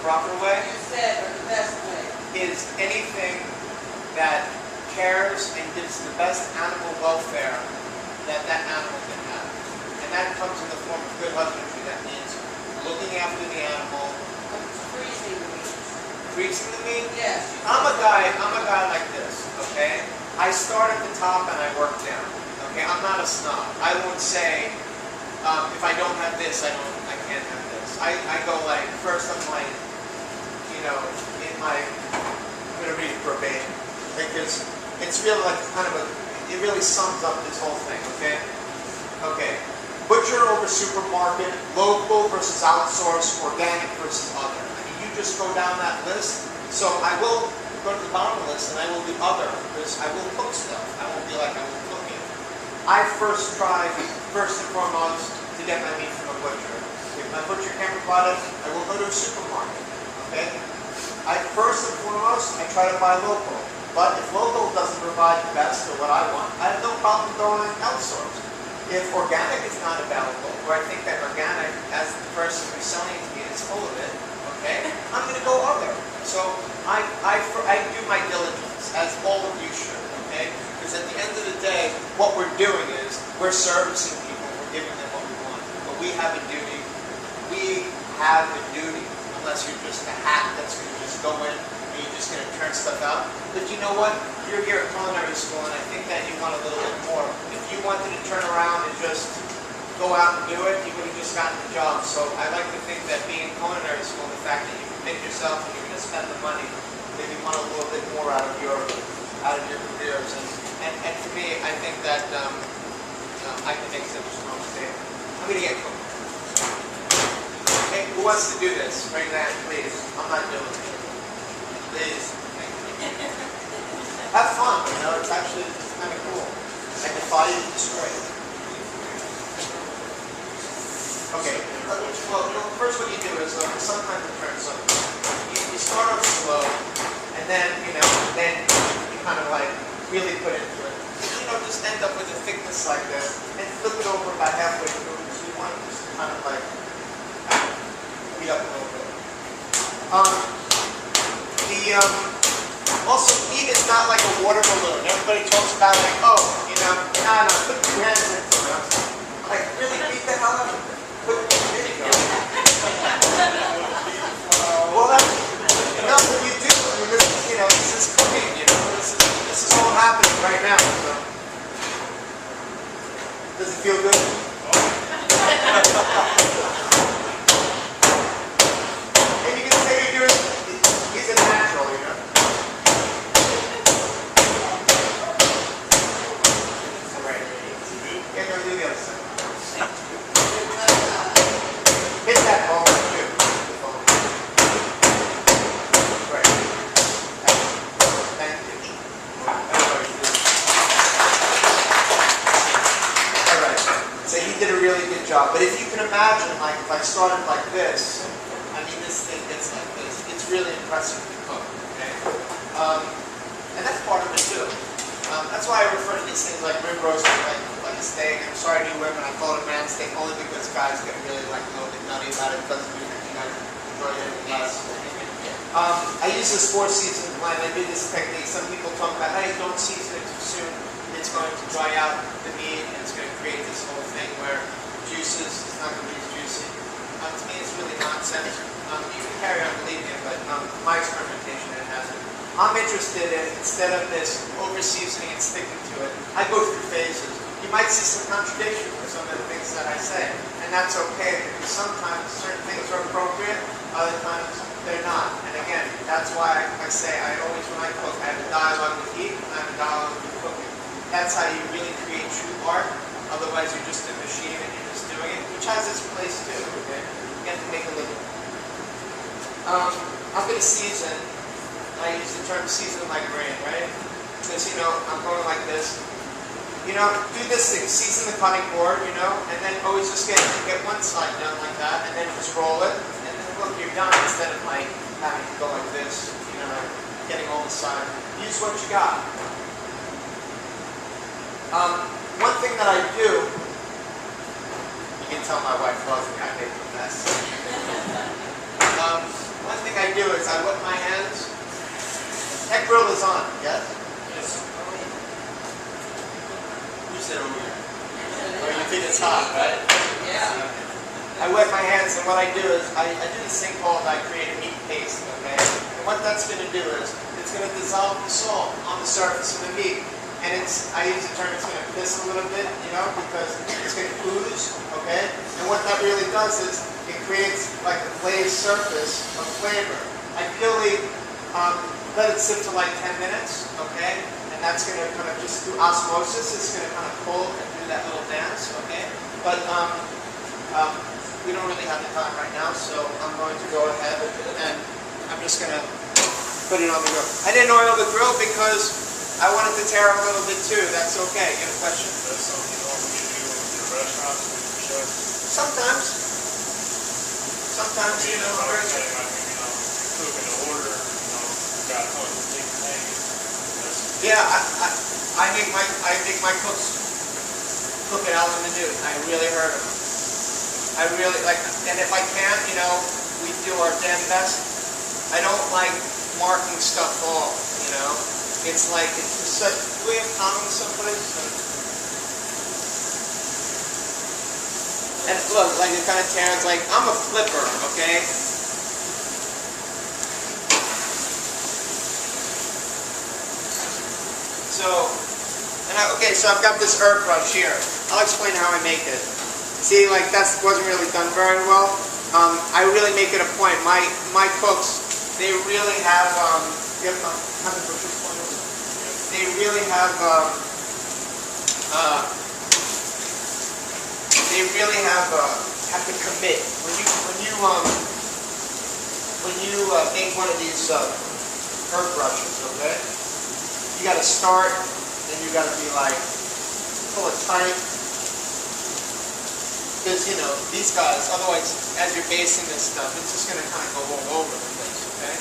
proper way. You said, or the best way. Is anything that cares and gives the best animal welfare that animal can have. And that comes in the form of good husbandry. That means looking after the animal. Freezing the meat. Freezing the meat? Yes. I'm a guy like this, okay? I start at the top and I work down. Okay, I'm not a snob. I won't say, if I don't have this, I can't have this. I go like, first I'm like, you know, I'm going to read it verbatim, because it's really like kind of it really sums up this whole thing, okay? Okay, butcher over supermarket, local versus outsourced, organic versus other. I mean, you just go down that list. So I will go to the bottom of the list and I will do other, because I will cook stuff. I won't be like I won't cook it. I first try, first and foremost, to get my meat from a butcher. If my butcher can't provide it, I will go to a supermarket, okay? First and foremost, I try to buy local. But if local doesn't provide the best or what I want, I have no problem going outsourced. If organic is not available, or I think that organic, as the person who's selling it to me is full of it, okay, I'm going to go other. So I do my diligence, as all of you should, okay? Because at the end of the day, what we're doing is we're servicing people, we're giving them what we want. But we have a duty. We have a duty, unless you're just a hack that's going to just go in and you're just going to turn stuff out. But you know what? You're here at culinary school, and I think that you want a little bit more. If you wanted to turn around and just go out and do it, you would have just gotten the job. So I like to think that being in culinary school, the fact that you commit yourself and you're going to spend the money, maybe want a little bit more out of your careers. And for me, I think that I can make such a strong statement. I'm going to get cooking. Hey, who wants to do this? Bring that, please. I'm not doing it. Please. Have fun, you know, it's actually kind of cool. I defy you to destroy it. Okay, well, first what you do is, sometimes it turns up. You start off slow, and then, you know, then you kind of like really put into it. You know, just end up with a thickness like this, and flip it over about halfway through, because you want to just kind of like heat up a little bit. Also, meat is not like a water balloon. Everybody talks about like, oh, you know, no, put 2 hands in it. You know? Like, really beat the hell out of it. There you go. Well, that's, no, what you do, I mean, this is cooking, you know, this is all happening right now. So. Does it feel good? And you can say you're doing, he's a natural, you know. Hit that ball too. Right. Thank you. Alright. So he did a really good job. But if you can imagine, like if I started like this, I mean this thing gets like this. It's really impressive to cook. Okay? And that's part of it too. That's why I refer to these things like rib roast, like a steak. I'm sorry to you women, I call it a man steak only because guys get really like a little bit nutty about it. It doesn't mean that you guys enjoy it any less. I use this 4-season blend. I do this technique. Some people talk about, hey, don't season it too soon. It's going to dry out the meat and it's going to create this whole thing where juices, it's not going to be as juicy. To me, it's really nonsense. You can carry on believing it, but my experimentation, it hasn't. I'm interested in, instead of this over-seasoning and sticking to it, I go through phases. You might see some contradiction with some of the things that I say, and that's okay, because sometimes certain things are appropriate, other times they're not. And again, that's why I say I always, when I cook, I have a dialogue with heat, and I have a dialogue with cooking. That's how you really create true art. Otherwise, you're just a machine and you're just doing it, which has its place too, okay? You have to make a living. I'm going to season. I use the term season like rain, right? Because, you know, I'm going like this. You know, do this thing, season the cutting board, you know, and then always just get one side done like that, and then just roll it, and then look, you're done, instead of like having to go like this, you know, getting all the sides. Use what you got. One thing that I do, you can tell my wife loves me, I make the best. One thing I is I wet my hands. That grill is on, yes? Yes. You sit over here. Or you think it's hot, right? Yeah. I wet my hands, and what I do is I do this thing called I create a meat paste, okay? And what that's going to do is it's going to dissolve the salt on the surface of the meat. And I use the term, it's going to piss a little bit, you know, because it's going to ooze, okay? And what that really does is it creates like a glazed surface of flavor. Ideally, let it sit for like 10 minutes, okay? And that's going to kind of just through osmosis, it's going to kind of pull and do that little dance, okay? But we don't really have the time right now, so I'm going to go ahead and I'm just going to put it on the grill. I didn't oil the grill because I wanted to tear a little bit too. That's okay. You have a question? That's something you normally do in your restaurants with your chef. Sometimes. Sometimes, you know. I would say, like, cooking the order, you got tons of things hanging. Yeah, I make my cooks cook it out in the nude. I really hurt them. I really like, and if I can, you know, we do our damn best. I don't like marking stuff off, you know. It's like, it's just such, do we have comments someplace? And look, like it kind of tears, like, I'm a flipper, okay? So, okay, so I've got this herb brush here. I'll explain how I make it. See, like that wasn't really done very well. I really make it a point. My cooks, they really have, you have the butcher's point? They really have to commit. When you make one of these herb brushes, okay? You got to start, and you got to be like, pull it tight. Because, you know, these guys, otherwise, as you're basting this stuff, it's just going to kind of go all over the place, okay?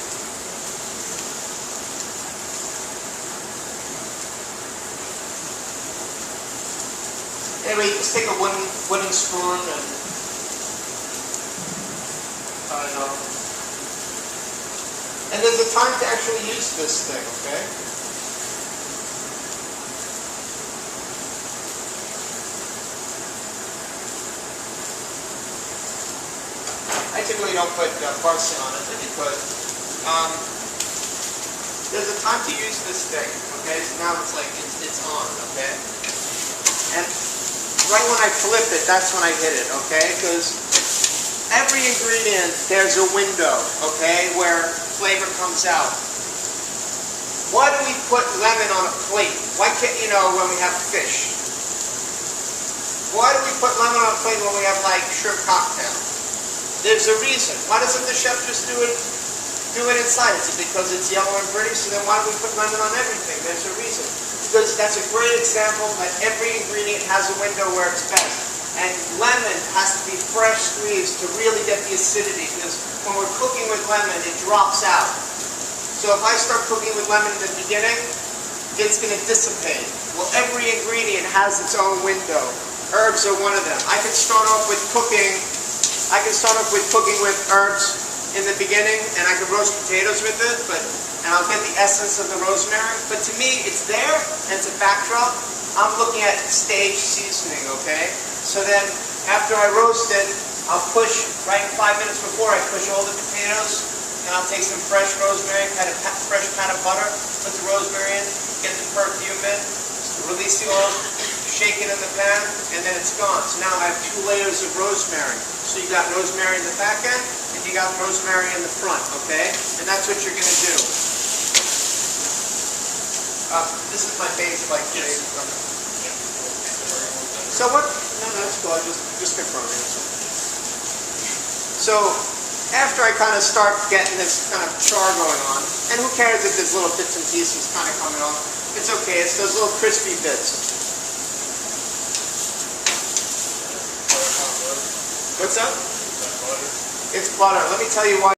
Anyway, you just take a wooden spoon and cut it off. And there's a time to actually use this thing, okay? I typically don't put parsley on it because there's a time to use this thing, okay? So now it's like, it's on, okay? And right when I flip it, that's when I hit it, okay? Because every ingredient, there's a window, okay, where flavor comes out. Why do we put lemon on a plate? Why can't, you know, when we have fish? Why do we put lemon on a plate when we have, like, shrimp cocktail? There's a reason. Why doesn't the chef just do it inside? Is it because it's yellow and pretty? So then why do we put lemon on everything? There's a reason. Because that's a great example that every ingredient has a window where it's best. And lemon has to be fresh squeezed to really get the acidity, because when we're cooking with lemon, it drops out. So if I start cooking with lemon in the beginning, it's going to dissipate. Well, every ingredient has its own window. Herbs are one of them. I can start off with cooking with herbs in the beginning, and I can roast potatoes with it, and I'll get the essence of the rosemary. But to me, it's there, and it's a backdrop. I'm looking at stage seasoning, okay? So then, after I roast it, I'll push, right 5 minutes before, I push all the potatoes, and I'll take some fresh rosemary, fresh pat of butter, put the rosemary in, get the perfume in, release the oil, shake it in the pan, and then it's gone. So now I have 2 layers of rosemary. So you got rosemary in the back end, and you got rosemary in the front, okay? And that's what you're going to do. This is my base, like, yes. Okay. So what? No, that's cool. Just confirming. So after I kind of start getting this kind of char going on, and who cares if there's little bits and pieces kind of coming off? It's okay. It's those little crispy bits. What's up? Is that butter? It's butter. Let me tell you why.